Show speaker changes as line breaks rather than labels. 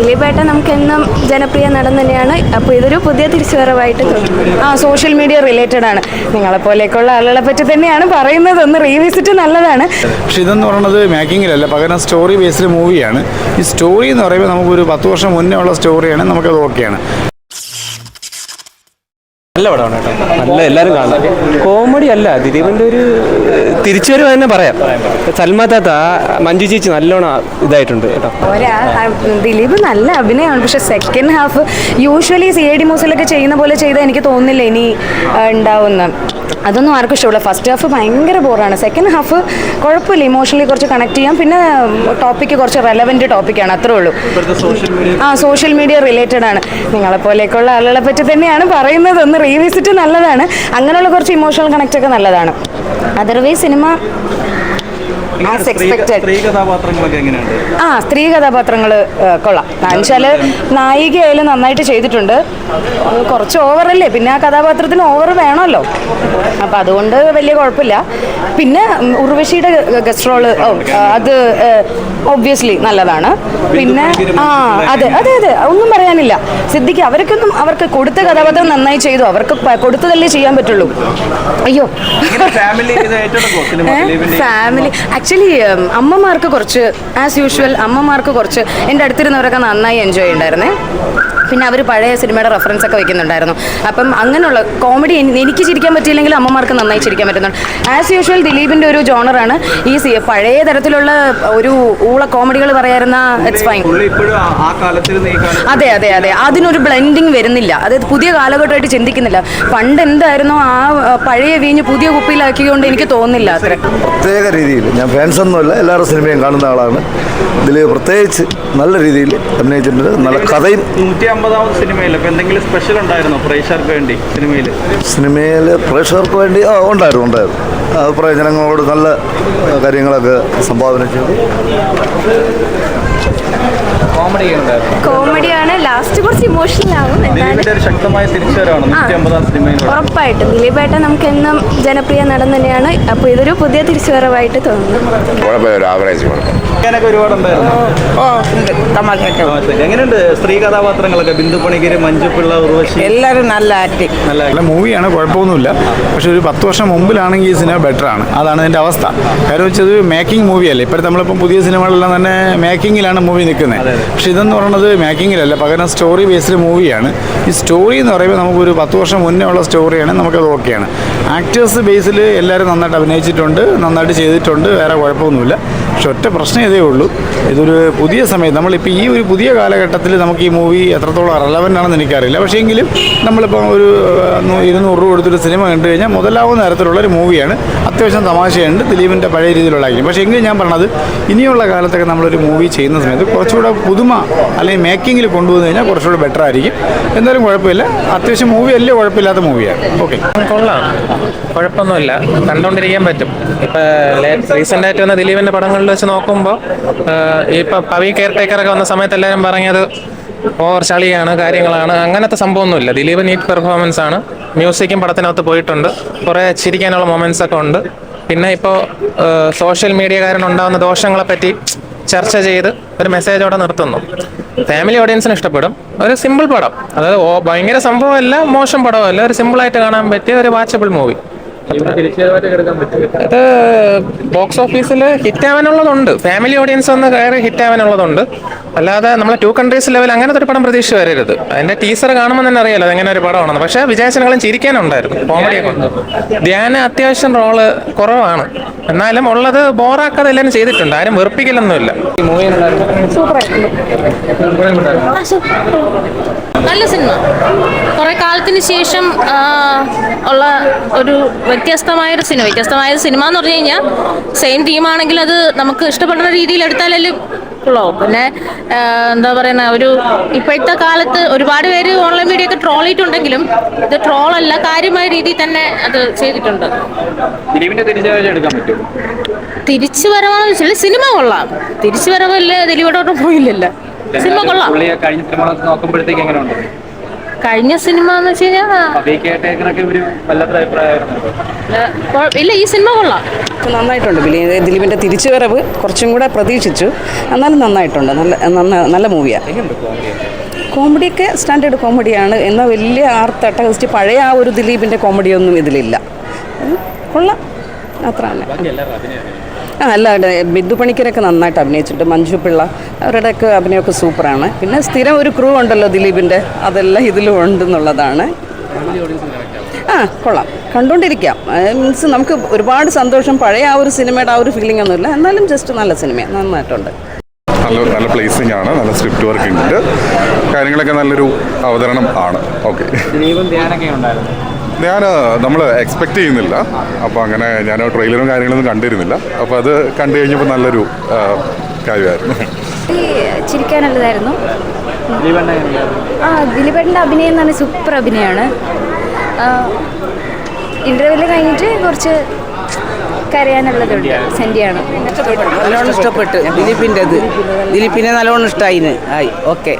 ദിലീപേട്ടൻ നമുക്ക് എന്നും ജനപ്രിയ നടൻ തന്നെയാണ്. അപ്പോൾ ഇതൊരു പുതിയ തിരിച്ചുവരവായിട്ട് തോന്നുന്നു. സോഷ്യൽ മീഡിയ റിലേറ്റഡ് ആണ്. നിങ്ങളെപ്പോലെയൊക്കെയുള്ള ആളുകളെ പറ്റി തന്നെയാണ് പറയുന്നത്. ഒന്ന് റീവിസിറ്റ് നല്ലതാണ്.
പക്ഷെ ഇതെന്ന് പറയുന്നത് മേക്കിങ്ങിലല്ല, പകരം സ്റ്റോറി ബേസ്ഡ് മൂവിയാണ്. ഈ സ്റ്റോറി എന്ന് പറയുമ്പോൾ നമുക്കൊരു 10 വർഷം മുന്നേ ഉള്ള സ്റ്റോറിയാണ്, നമുക്കത് ഓക്കെയാണ്.
നല്ല പടമാണ് കേട്ടോ, നല്ല എല്ലാവരും കാണാം. കോമഡി അല്ല, ദിലീപിൻ്റെ ഒരു തിരിച്ചുവരവ് തന്നെ പറയാം. സൽമാ താത്ത, മഞ്ജു ചേച്ചി നല്ലോണം ഇതായിട്ടുണ്ട് കേട്ടോ.
ദിലീപ് നല്ല അഭിനയമാണ്. പക്ഷെ സെക്കൻഡ് ഹാഫ് യൂഷ്വലി CID മൂസിലൊക്കെ ചെയ്യുന്ന പോലെ ചെയ്താൽ എനിക്ക് തോന്നുന്നില്ല ഇനി ഉണ്ടാവുന്ന. അതൊന്നും ആർക്കും ഇഷ്ടമില്ല. ഫസ്റ്റ് ഹാഫ് ഭയങ്കര ബോറാണ്. സെക്കൻഡ് ഹാഫ് കുഴപ്പമില്ല, ഇമോഷണലി കുറച്ച് കണക്ട് ചെയ്യാം. പിന്നെ ടോപ്പിക്ക് കുറച്ച് റെലവൻറ്റ് ടോപ്പിക്കാണ്, അത്രേ ഉള്ളൂ. സോഷ്യൽ മീഡിയ റിലേറ്റഡ് ആണ്. നിങ്ങളെപ്പോലെയൊക്കെയുള്ള ആളുകളെ പറ്റി തന്നെയാണ് പറയുന്നത്. ഒന്ന് റീവിസിറ്റ് നല്ലതാണ്. അങ്ങനെയുള്ള കുറച്ച് ഇമോഷണൽ കണക്റ്റ് ഒക്കെ നല്ലതാണ്. അതർവൈസ് സിനിമ സ്ത്രീ കഥാപാത്രങ്ങൾ കൊള്ളാം. എന്നുവെച്ചാൽ നായികയായാലും നന്നായിട്ട് ചെയ്തിട്ടുണ്ട്. കുറച്ച് ഓവറല്ലേ, പിന്നെ ആ കഥാപാത്രത്തിന് ഓവർ വേണമല്ലോ, അപ്പം അതുകൊണ്ട് വലിയ കുഴപ്പമില്ല. പിന്നെ ഉർവശിയുടെ ഗസ്റ്റ് റോള് അത് ഒബ്വിയസ്ലി നല്ലതാണ്. പിന്നെ അതെ അതെ അതെ ഒന്നും പറയാനില്ല. സിദ്ദിഖ് അവർക്ക് കൊടുത്ത കഥാപാത്രം നന്നായി ചെയ്തു. അവർക്ക് കൊടുത്തതല്ലേ ചെയ്യാൻ പറ്റുള്ളൂ. അയ്യോ ഫാമിലി ആക്ച്വലി അമ്മമാർക്ക് കുറച്ച് ആസ് യൂഷ്വൽ അമ്മമാർക്ക് കുറച്ച് എൻ്റെ അടുത്തിരുന്നവരൊക്കെ നന്നായി എൻജോയ് ഉണ്ടായിരുന്നേ. പിന്നെ അവർ പഴയ സിനിമയുടെ റെഫറൻസ് ഒക്കെ വയ്ക്കുന്നുണ്ടായിരുന്നു. അപ്പം അങ്ങനെയുള്ള കോമഡി എനിക്ക് ചിരിക്കാൻ പറ്റിയില്ലെങ്കിൽ അമ്മമാർക്ക് നന്നായി ചിരിക്കാൻ പറ്റുന്നുണ്ട്. ആസ് യൂഷ്വൽ ദിലീപിൻ്റെ ഒരു ജോണറാണ് ഈ പഴയ തരത്തിലുള്ള ഒരു ഊള കോമഡികൾ പറയാറുന്ന ഇറ്റ്സ് ഫൈൻ. അതെ അതെ അതെ അതിനൊരു ബ്ലെൻഡിങ് വരുന്നില്ല. അതായത് പുതിയ കാലഘട്ടമായിട്ട് ചിന്തിക്കുന്നില്ല. പണ്ട് എന്തായിരുന്നോ ആ പഴയ വീഞ്ഞ് പുതിയ കുപ്പിയിലാക്കിക്കൊണ്ട് എനിക്ക് തോന്നുന്നില്ല അത്ര.
പ്രത്യേക രീതിയിൽ ഞാൻ ഫാൻസ് ഒന്നുമല്ല, എല്ലാവരുടെ സിനിമയും കാണുന്ന ആളാണ്. ദിലീപ് പ്രത്യേകിച്ച് നല്ല രീതിയിൽ അഭിനയിച്ചിട്ടുണ്ട്. നല്ല കഥയും.
150ാമത് സിനിമയിൽ എന്തെങ്കിലും സ്പെഷ്യൽ ഉണ്ടായിരുന്നോ പ്രേക്ഷകർക്ക് വേണ്ടി?
സിനിമയിൽ പ്രേക്ഷകർക്ക് വേണ്ടി ഉണ്ടായിരുന്നു. അഭിപ്രായ ജനങ്ങളോട് നല്ല കാര്യങ്ങളൊക്കെ സംഭാവന ചെയ്തു.
കോമഡിയാണ്. ലാസ്റ്റ് കുറച്ച് ഇമോഷണൽ ആവും. ഉറപ്പായിട്ടും ദിലീപേട്ടൻ നമുക്ക് എന്നും ജനപ്രിയ നടൻ തന്നെയാണ്. അപ്പോൾ ഇതൊരു പുതിയ തിരിച്ചുവരവായിട്ട് തോന്നുന്നു.
എങ്ങനെയുണ്ട് സ്ത്രീ കഥാപാത്രങ്ങളൊക്കെ? ബിന്ദു പണിക്കര്, മഞ്ജു പിള്ള, ഉർവശി
എല്ലാവരും നല്ല ആക്ടിങ്, നല്ല മൂവിയാണ്, കുഴപ്പമൊന്നുമില്ല. പക്ഷെ ഒരു 10 വർഷം മുമ്പിലാണെങ്കിൽ ഈ സിനിമ ബെറ്ററാണ്. അതാണ് ഇതിൻ്റെ അവസ്ഥ. കാര്യം വെച്ചത് മേക്കിംഗ് മൂവിയല്ലേ. ഇപ്പോഴത്തെ നമ്മളിപ്പം പുതിയ സിനിമകളെല്ലാം തന്നെ മേക്കിങ്ങിലാണ് മൂവി നിൽക്കുന്നത്. പക്ഷെ ഇതെന്ന് പറയുന്നത് മേക്കിങ്ങിലല്ല, പകരം സ്റ്റോറി ബേസ്ഡ് മൂവിയാണ്. ഈ സ്റ്റോറി എന്ന് പറയുമ്പോൾ നമുക്കൊരു 10 വർഷം മുന്നേ ഉള്ള സ്റ്റോറിയാണ്, നമുക്കത് ഓക്കെയാണ്. ആക്ടേഴ്സ് ബേസിൽ എല്ലാവരും നന്നായിട്ട് അഭിനയിച്ചിട്ടുണ്ട്, നന്നായിട്ട് ചെയ്തിട്ടുണ്ട്, വേറെ കുഴപ്പമൊന്നുമില്ല. പക്ഷെ ഒറ്റ പ്രശ്നം ഇതേ ഉള്ളൂ, ഇതൊരു പുതിയ സമയത്ത് നമ്മളിപ്പോൾ ഈ ഒരു പുതിയ കാലഘട്ടത്തിൽ നമുക്ക് ഈ മൂവി എത്രത്തോളം റെലവൻ്റ് ആണെന്ന് എനിക്കറിയില്ല. പക്ഷേ എങ്കിലും നമ്മളിപ്പോൾ ഒരു 200 രൂപ കൊടുത്തൊരു സിനിമ കണ്ടു കഴിഞ്ഞാൽ മുതലാവുന്ന തരത്തിലുള്ളൊരു മൂവിയാണ്. അത്യാവശ്യം തമാശയുണ്ട്, ദിലീപിൻ്റെ പഴയ രീതിയിലുള്ള ആയിരിക്കും. പക്ഷേ എങ്കിലും ഞാൻ പറഞ്ഞത് ഇനിയുള്ള കാലത്തൊക്കെ നമ്മളൊരു മൂവി ചെയ്യുന്ന സമയത്ത് കുറച്ചുകൂടെ പുതുമ അല്ലെങ്കിൽ മേക്കിങ്ങിൽ കൊണ്ടുവന്നു കഴിഞ്ഞാൽ കുറച്ചുകൂടെ ബെറ്റർ ആയിരിക്കും. എന്തായാലും കുഴപ്പമില്ല, അത്യാവശ്യം മൂവി വലിയ കുഴപ്പമില്ലാത്ത മൂവിയാണ്. ഓക്കെ,
കൊള്ളാം, കുഴപ്പമൊന്നുമില്ല, കണ്ടുകൊണ്ടിരിക്കാൻ പറ്റും. ഇപ്പം റീസെൻ്റ് ആയിട്ട് വന്ന ദിലീപിൻ്റെ പടങ്ങളിൽ വെച്ച് നോക്കുമ്പോൾ ഇപ്പം പവി കെയർ ടേക്കറൊക്കെ വന്ന സമയത്ത് എല്ലാവരും പറഞ്ഞത് ഓവർ ചളിയാണ്, കാര്യങ്ങളാണ്. അങ്ങനത്തെ സംഭവമൊന്നുമില്ല. ദിലീപ് നീറ്റ് പെർഫോമൻസ് ആണ്. മ്യൂസിക്കും പടത്തിനകത്ത് പോയിട്ടുണ്ട്. കുറേ ചിരിക്കാനുള്ള മൊമെൻറ്റ്സ് ഒക്കെ ഉണ്ട്. പിന്നെ ഇപ്പോൾ സോഷ്യൽ മീഡിയ കാരണം ഉണ്ടാകുന്ന ദോഷങ്ങളെപ്പറ്റി ചർച്ച ചെയ്ത് ഒരു മെസ്സേജോടെ നിർത്തുന്നു. ഫാമിലി ഓഡിയൻസിന് ഇഷ്ടപ്പെടും. ഒരു സിമ്പിൾ പടം, അതായത് ഭയങ്കര സംഭവമല്ല, മോശം പടമല്ല, ഒരു സിമ്പിളായിട്ട് കാണാൻ പറ്റിയ ഒരു വാച്ചബിൾ മൂവി. അത് ബോക്സ് ഓഫീസിൽ ഹിറ്റ് ആവാനുള്ളതുണ്ട്. ഫാമിലി ഓഡിയൻസ് ഒന്ന് കയറി ഹിറ്റ് ആവാനുള്ളതുണ്ട്. അല്ലാതെ നമ്മൾ 2 കൺട്രീസ് ലെവൽ അങ്ങനത്തെ ഒരു പടം പ്രതീക്ഷ വരരുത്. അതിന്റെ ടീസർ കാണുമ്പോൾ തന്നെ അറിയാലോ എങ്ങനെ ഒരു പടമാണെന്ന്. പക്ഷേ വിജയചനങ്ങളും ചിരിക്കാനുണ്ടായിരുന്നു, കോമഡിയൊക്കെ ഉണ്ട്. ധ്യാന അത്യാവശ്യം റോള് കുറവാണ്, എന്നാലും ഉള്ളത് ബോറാക്കാതെ എല്ലാവരും ചെയ്തിട്ടുണ്ട്. ആരും വെറുപ്പിക്കലൊന്നുമില്ല.
നല്ല സിനിമ, കുറെ കാലത്തിന് ശേഷം ഉള്ള ഒരു വ്യത്യസ്തമായൊരു സിനിമ എന്ന് പറഞ്ഞു കഴിഞ്ഞാൽ സെയിം ടീമാണെങ്കിൽ അത് നമുക്ക് ഇഷ്ടപ്പെടുന്ന രീതിയിൽ എടുത്താലല്ലേ ഉള്ളൂ. പിന്നെ എന്താ പറയുന്ന ഒരു ഇപ്പോഴത്തെ കാലത്ത് ഒരുപാട് പേര് ഓൺലൈൻ മീഡിയ ഒക്കെ ട്രോൾ ചെയ്തിട്ടുണ്ടെങ്കിലും ഇത് ട്രോളല്ല, കാര്യമായ രീതിയിൽ തന്നെ അത് ചെയ്തിട്ടുണ്ട്. തിരിച്ചു വരവാണെന്ന് വെച്ചാൽ സിനിമ കൊള്ളാം. തിരിച്ചു വരവല്ലേ ദിലീപോട്ടോട്ടും പോയില്ലല്ലോ. സിനിമ കൊള്ളാം. കഴിഞ്ഞ സിനിമ എന്ന് വെച്ച് കഴിഞ്ഞാൽ
പവി കെയർടേക്കറൊക്കെ ഒരു വല്ലാത്ത അഭിപ്രായമായിരുന്നു.
ഇല്ല, ഈ സിനിമ കൊള്ളാം.
നന്നായിട്ടുണ്ട്. ദിലീപിൻ്റെ തിരിച്ചുവരവ് കുറച്ചും കൂടെ പ്രതീക്ഷിച്ചു, എന്നാലും നന്നായിട്ടുണ്ട്. നല്ല മൂവിയാണ്. കോമഡിയൊക്കെ സ്റ്റാൻഡേർഡ് കോമഡിയാണ്. എന്നാൽ വലിയ ആർത്തട്ടഹസ്റ്റ് പഴയ ആ ഒരു ദിലീപിൻ്റെ കോമഡിയൊന്നും ഇതിലില്ല. കൊള്ളാം, അത്രയാണ്. അല്ല, ബിന്ദു പണിക്കരൊക്കെ നന്നായിട്ട് അഭിനയിച്ചിട്ടുണ്ട്. മഞ്ജു പിള്ള അവരുടെയൊക്കെ അഭിനയമൊക്കെ സൂപ്പറാണ്. പിന്നെ സ്ഥിരം ഒരു ക്രൂ ഉണ്ടല്ലോ ദിലീപിൻ്റെ, അതെല്ലാം ഇതിലും ഉണ്ടെന്നുള്ളതാണ്. കൊള്ളാം, കണ്ടുകൊണ്ടിരിക്കാം. മീൻസ് നമുക്ക് ഒരുപാട് സന്തോഷം. പഴയ ആ ഒരു സിനിമയുടെ ആ ഒരു ഫീലിംഗ് ഒന്നുമില്ല, എന്നാലും ജസ്റ്റ് നല്ല സിനിമയാണ്, നന്നായിട്ടുണ്ട്.
നല്ല പ്ലേസിംഗ് ആണ്, നല്ല സ്ക്രിപ്റ്റ് വർക്ക് ഉണ്ട്, കാര്യങ്ങളൊക്കെ നല്ലൊരു അവതരണം ആണ്. ഓക്കെ,
ദിലീപും ധ്യാനൊക്കെ ഉണ്ടായിരുന്നു.
നമ്മൾ എക്സ്പെക്ട് ചെയ്യുന്നില്ല. അപ്പോൾ അങ്ങനെ ഞാൻ ട്രെയിലറും കാര്യങ്ങളൊന്നും കണ്ടിരുന്നില്ല. അപ്പോൾ അത് കണ്ടു കഴിഞ്ഞപ്പോൾ നല്ലൊരു കാര്യമായിരുന്നു.
ചിരിക്കാനുള്ളതായിരുന്നു. ദിലീപേട്ടൻ്റെ അഭിനയം എന്ന് പറഞ്ഞാൽ സൂപ്പർ അഭിനയമാണ്. ഇൻ്റർവ്യൂവിൽ കഴിഞ്ഞിട്ട് കുറച്ച് കരയാനുള്ളതുണ്ട്. സെൻറ്റിയാണ്
നല്ലോണം ഇഷ്ടപ്പെട്ടു ദിലീപിൻ്റെ. ദിലീപിനെ നല്ലോണം ഇഷ്ടമായി. ഓക്കെ.